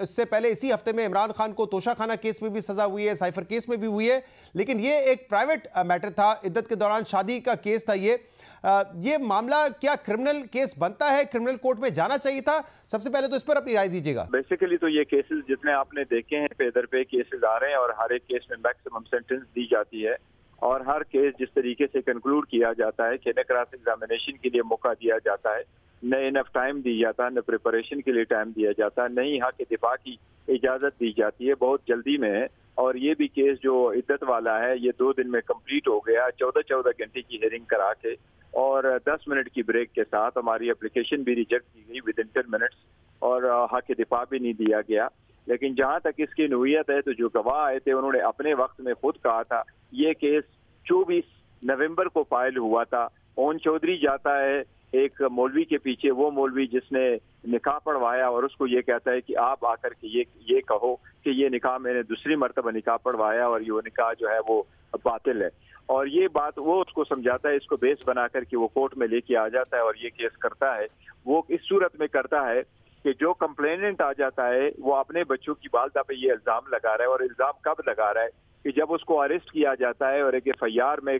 इससे पहले इसी हफ्ते में इमरान खान को तोशा खाना केस में भी सजा हुई है, साइफर केस में भी हुई है, लेकिन ये एक प्राइवेट मैटर था, इद्दत के दौरान शादी का केस था। ये मामला क्या क्रिमिनल केस बनता है, क्रिमिनल कोर्ट में जाना चाहिए था? सबसे पहले तो इस पर अपनी राय दीजिएगा। बेसिकली तो ये केसेस जितने आपने देखे हैं पे दर पे केसेस आ रहे हैं और हर एक केस में मैक्सिमम सेंटेंस दी जाती है और हर केस जिस तरीके से कंक्लूड किया जाता है कि न क्रॉस एग्जामिनेशन के लिए मौका दिया जाता है, न इनफ टाइम दी जाता है, न प्रिपरेशन के लिए टाइम दिया जाता है, न ही यहाँ के दिफा की इजाज़त दी जाती है, बहुत जल्दी में है। और ये भी केस जो इद्दत वाला है ये 2 दिन में कंप्लीट हो गया, 14 घंटे की हियरिंग करा के और 10 मिनट की ब्रेक के साथ हमारी एप्लीकेशन भी रिजेक्ट की गई विद इन 10 मिनट्स और हक दिफा भी नहीं दिया गया। लेकिन जहाँ तक इसकी नौयत है तो जो गवाह आए थे उन्होंने अपने वक्त में खुद कहा था ये केस 24 नवंबर को फाइल हुआ था। ओन चौधरी जाता है एक मौलवी के पीछे, वो मौलवी जिसने निकाह पढ़वाया और उसको ये कहता है कि आप आकर के ये कहो कि ये निकाह मैंने दूसरी मरतबा निकाह पढ़वाया और ये निकाह जो है वो बातिल है। और ये बात वो उसको समझाता है, इसको बेस बना करके वो कोर्ट में लेके आ जाता है और ये केस करता है। वो इस सूरत में करता है कि जो कंप्लेनेंट आ जाता है वो अपने बच्चों की वालदा पे ये इल्ज़ाम लगा रहा है। और इल्ज़ाम कब लगा रहा है कि जब उसको अरेस्ट किया जाता है और एक FIR में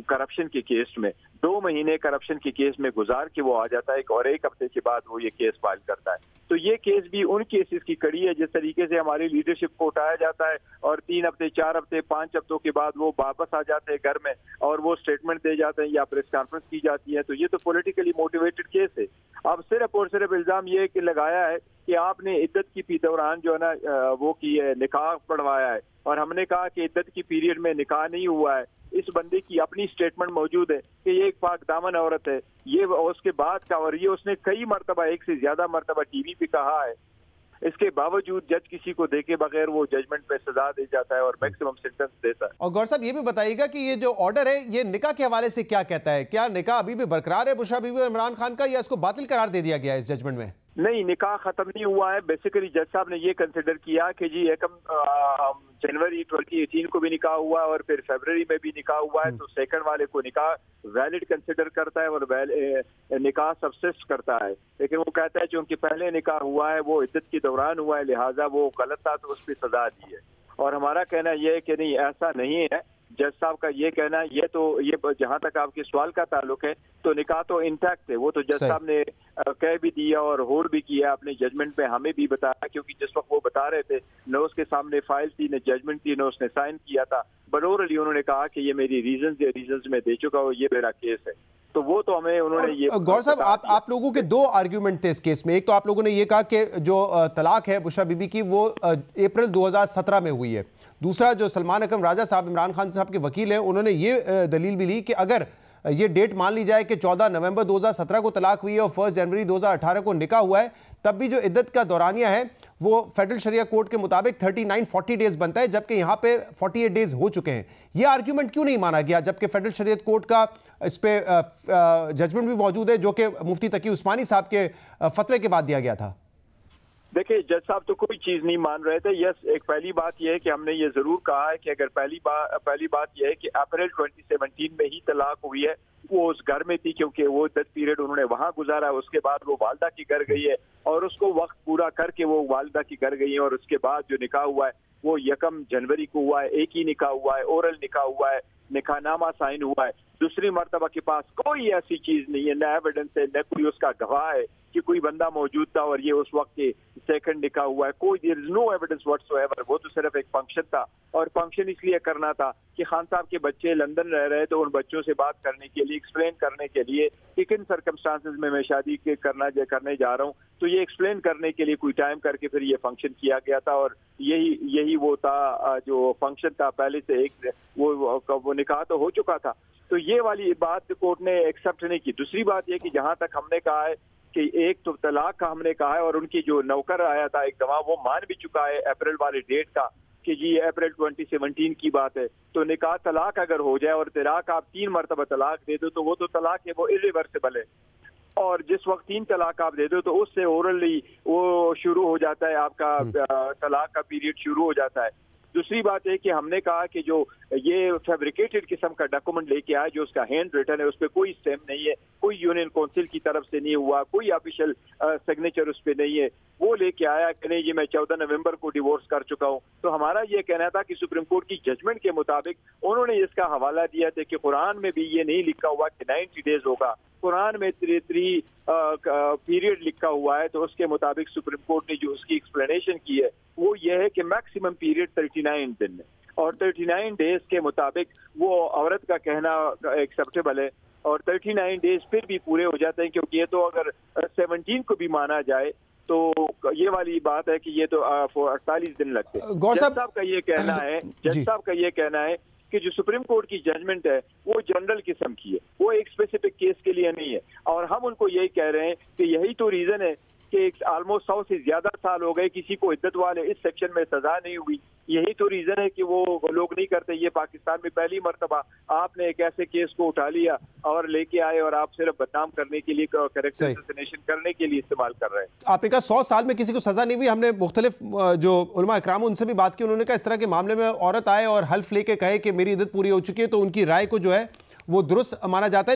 करप्शन के केस में 2 महीने करप्शन के केस में गुजार के वो आ जाता है और 1 हफ्ते के बाद वो ये केस फाइल करता है। तो ये केस भी उन केसेस की कड़ी है जिस तरीके से हमारी लीडरशिप को उठाया जाता है और 3 हफ्ते 4 हफ्ते 5 हफ्तों के बाद वो वापस आ जाते हैं घर में और वो स्टेटमेंट दे जाते हैं या प्रेस कॉन्फ्रेंस की जाती है। तो ये तो पॉलिटिकली मोटिवेटेड केस है। अब सिर्फ और सिर्फ इल्जाम ये कि लगाया है कि आपने इद्दत की दौरान जो है ना वो की है, निकाह पढ़वाया है और हमने कहा कि इद्दत की पीरियड में निकाह नहीं हुआ है। इस बंदे की अपनी स्टेटमेंट मौजूद है कि ये एक पाक दामन औरत है, ये उसके बाद का, और ये उसने कई मरतबा, 1 से ज्यादा मरतबा टीवी पे कहा है। इसके बावजूद जज किसी को देखे बगैर वो जजमेंट पे सजा दे जाता है और मैक्सिमम सेंटेंस देता है। और गौर साहब ये भी बताइएगा कि ये जो ऑर्डर है ये निकाह के हवाले से क्या कहता है? क्या निकाह अभी भी बरकरार है बुशरा बीवी और इमरान खान का, या इसको बातिल करार दे दिया गया है इस जजमेंट में? नहीं, निकाह खत्म नहीं हुआ है। बेसिकली जज साहब ने ये कंसिडर किया कि जी जनवरी 2018 को भी निकाह हुआ और फिर फरवरी में भी निकाह हुआ है, तो सेकंड वाले को निकाह वैलिड कंसिडर करता है और निकाह सबसिस्ट करता है। लेकिन वो कहता है चूंकि पहले निकाह हुआ है वो इद्दत के दौरान हुआ है, लिहाजा वो गलत था तो उस पर सजा दी है। और हमारा कहना यह है कि नहीं, ऐसा नहीं है। जज साहब का ये कहना है, ये जहां तक आपके सवाल का ताल्लुक है तो निकाह तो इंटैक्ट है। वो तो जज साहब ने कह भी दिया और होल्ड भी किया अपने जजमेंट पे, हमें भी बताया, क्योंकि जिस वक्त वो बता रहे थे न उसके सामने फाइल थी, न जजमेंट थी, न उसने साइन किया था। बट ओरली उन्होंने कहा कि ये मेरी रीजंस में दे चुका हूं, ये मेरा केस है। तो वो तो हमें उन्होंने ये गौर साहब आप लोगों के 2 आर्ग्यूमेंट थे इस केस में। एक तो आप लोगों ने ये कहा कि जो तलाक है बुशरा बीबी की वो अप्रैल 2017 में हुई है। दूसरा, जो सलमान अकरम राजा साहब इमरान खान साहब के वकील हैं, उन्होंने ये दलील भी ली कि अगर ये डेट मान ली जाए कि 14 नवंबर 2017 को तलाक हुई है और 1 जनवरी 2018 को निकाह हुआ है, तब भी जो इद्दत का दौरानिया है वो फेडरल शरिया कोड के मुताबिक 39-40 डेज बनता है, जबकि यहाँ पे 48 डेज हो चुके हैं। ये आर्ग्यूमेंट क्यों नहीं माना गया, जबकि फेडरल शरीयत कोर्ट का इस पे जजमेंट भी मौजूद है जो कि मुफ्ती तकी उस्मानी साहब के फतवे के बाद दिया गया था? देखिए, जज साहब तो कोई चीज नहीं मान रहे थे। यस, एक पहली बात यह है कि हमने ये जरूर कहा है कि अगर पहली बात यह है कि अप्रैल 2017 में ही तलाक हुई है, वो उस घर में थी क्योंकि वो 10 पीरियड उन्होंने वहां गुजारा, उसके बाद वो वालदा की घर गई है और उसको वक्त पूरा करके वो वालदा की घर गई है और उसके बाद जो निकाह हुआ है वो 1 जनवरी को हुआ है। एक ही निकाह हुआ है, ओरल निकाह हुआ है, निकाहनामा साइन हुआ है। दूसरी मर्तबा के पास कोई ऐसी चीज नहीं है, न एविडेंस है, न कोई उसका गवाह है कि कोई बंदा मौजूद था और ये उस वक्त के सेकंड निकाह हुआ है। कोई there is no evidence whatsoever. वो तो सिर्फ एक फंक्शन था और फंक्शन इसलिए करना था कि खान साहब के बच्चे लंदन रह रहे तो उन बच्चों से बात करने के लिए, एक्सप्लेन करने के लिए कि किन सर्कमस्टांसेस में मैं शादी करने जा रहा हूँ, तो ये एक्सप्लेन करने के लिए कोई टाइम करके फिर ये फंक्शन किया गया था। और यही वो था जो फंक्शन था। पहले से एक वो निकाह तो हो चुका था, तो ये वाली बात कोर्ट ने एक्सेप्ट नहीं की। दूसरी बात ये कि जहां तक हमने कहा है कि एक तो तलाक का हमने कहा है और उनकी जो नौकर आया था एक गवाह, वो मान भी चुका है अप्रैल वाली डेट का कि जी अप्रैल 2017 की बात है। तो निकाह तलाक अगर हो जाए और तलाक आप 3 मरतबा तलाक दे दो तो वो तो तलाक है, वो इरिवर्सिबल है। और जिस वक्त 3 तलाक आप दे दो तो उससे ओरली वो शुरू हो जाता है, आपका तलाक का पीरियड शुरू हो जाता है। दूसरी बात है कि हमने कहा कि जो ये फैब्रिकेटेड किस्म का डॉक्यूमेंट लेके आया, जो उसका हैंड रिटन है, उस पर कोई स्टैम्प नहीं है, कोई यूनियन काउंसिल की तरफ से नहीं हुआ, कोई ऑफिशियल सिग्नेचर उस पर नहीं है, वो लेके आया कि नहीं जी मैं 14 नवंबर को डिवोर्स कर चुका हूँ। तो हमारा ये कहना था कि सुप्रीम कोर्ट की जजमेंट के मुताबिक उन्होंने इसका हवाला दिया था कि कुरान में भी ये नहीं लिखा हुआ कि 90 डेज होगा, कुरान में 3 पीरियड लिखा हुआ है। तो उसके मुताबिक सुप्रीम कोर्ट ने जो उसकी एक्सप्लेनेशन की है वो ये है कि मैक्सिमम पीरियड 39 दिन है, और 39 डेज के मुताबिक वो औरत का कहना एक्सेप्टेबल है, और 39 डेज फिर भी पूरे हो जाते हैं, क्योंकि ये तो अगर 17 को भी माना जाए तो ये वाली बात है कि ये तो 48 दिन लगते हैं। जज साहब का ये कहना है कि जो सुप्रीम कोर्ट की जजमेंट है वो जनरल किस्म की है, वो एक स्पेसिफिक केस के लिए नहीं है, और हम उनको यही कह रहे हैं कि यही तो रीजन है कि ऑलमोस्ट 100 से ज्यादा साल हो गए किसी को इद्दत वाले इस सेक्शन में सजा नहीं हुई। यही तो रीजन है कि वो लोग नहीं करते। ये पाकिस्तान में पहली मर्तबा आपने एक ऐसे केस को उठा लिया और लेके आए, और आप सिर्फ बदनाम करने के लिए, कैरेक्टर असैसिनेशन करने के लिए इस्तेमाल कर रहे हैं। आपने कहा 100 साल में किसी को सजा नहीं हुई। हमने मुख्तलिफ जो उलमा इकराम उनसे भी बात की, उन्होंने कहा इस तरह के मामले में औरत आए और हल्फ लेके कहे कि मेरी इद्दत पूरी हो चुकी है तो उनकी राय को जो है वो दुरुस्त माना जाता है।